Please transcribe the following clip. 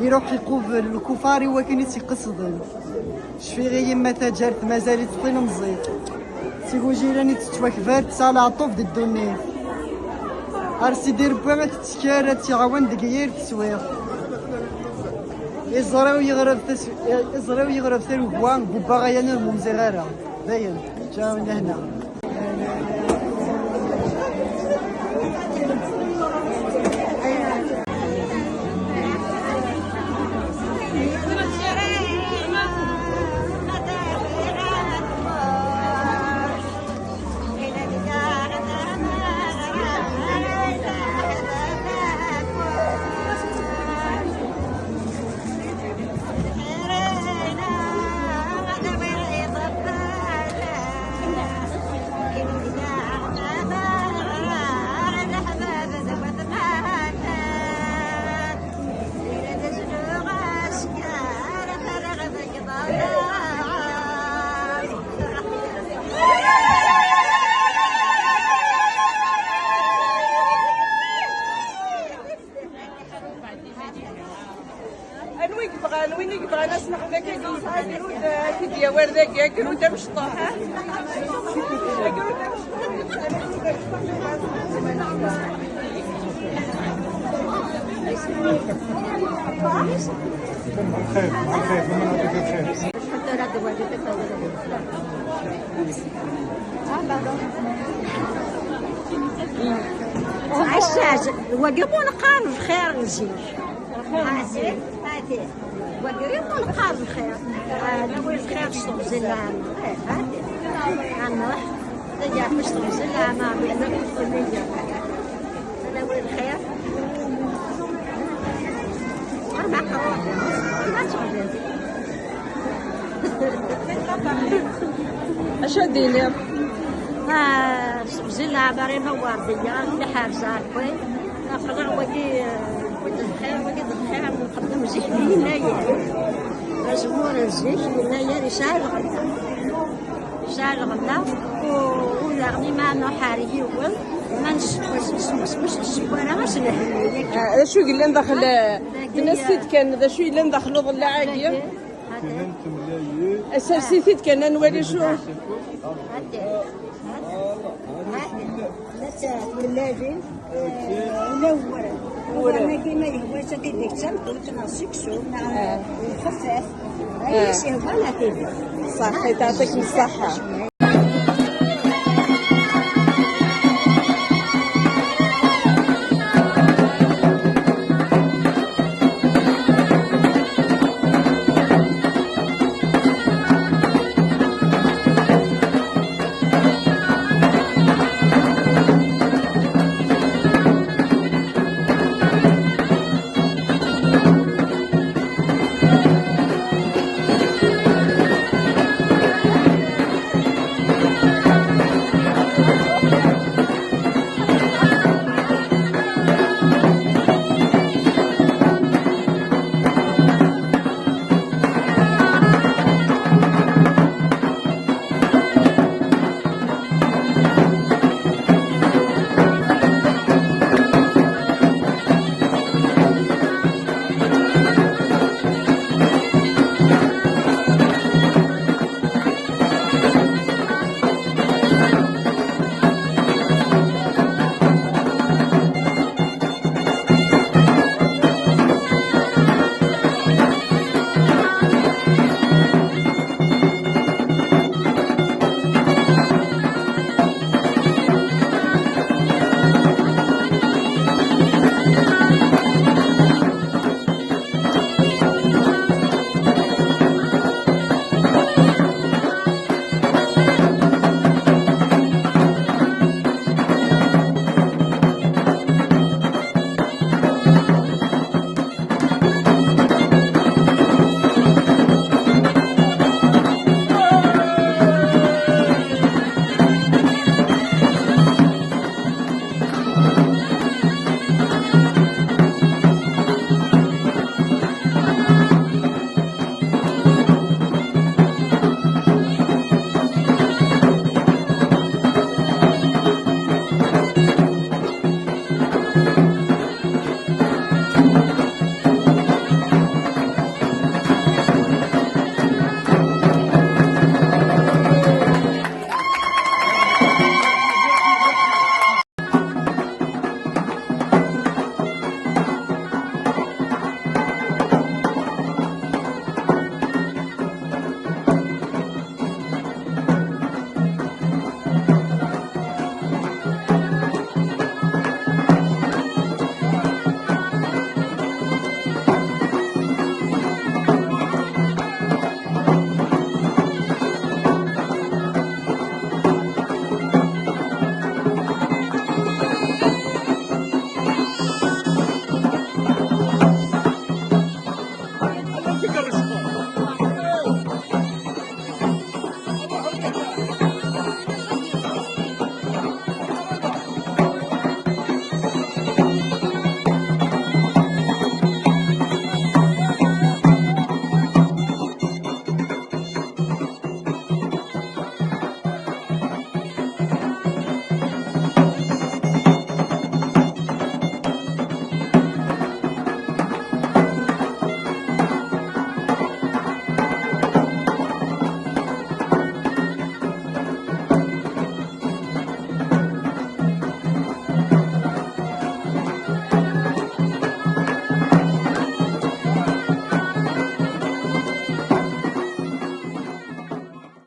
يروح يقوب الكفار وكان تيقصدن شفي غير يما تجارت مازالت طين مزيط سيقو جيراني تتوكفات تسال عطوف د الدنيا ارسي دير بوغا تتكارا تيعاون دقير تسويق يزراو يغرب ثرو بوان بوبا غيانا الممزغارة باين جاو لهنا وين يبغى ناس نحنا كنسافروا كيديا وردك يا كروت مشطوح عشاش وقبون قالوا الخير نجيش هاتي وقريبون قالوا الخير نقول الخير شطب زلامة هاتي غنروح تجي تشطب زلامة نقول الخير أربع قروح ما تشوفين اش ديري زلامة ريما واردية اللي حارسة كويس نقدر وقي الخير وقت الخير نقدم زيت هنايا مزمور الزيت هنايا يسال غدا ونغني ما نحاري يول ما نسمس السواره ما سنهني هذا شو قلنا داخل الناس كان هذا شو قلنا داخل ظل عاقيه اساسيت كان نولي شو اللازم منورة ما كيما يهوى سكيدك تنطوط نصيكسو الخفاف ايش يهوى لا تيدي صح يعطيك الصحة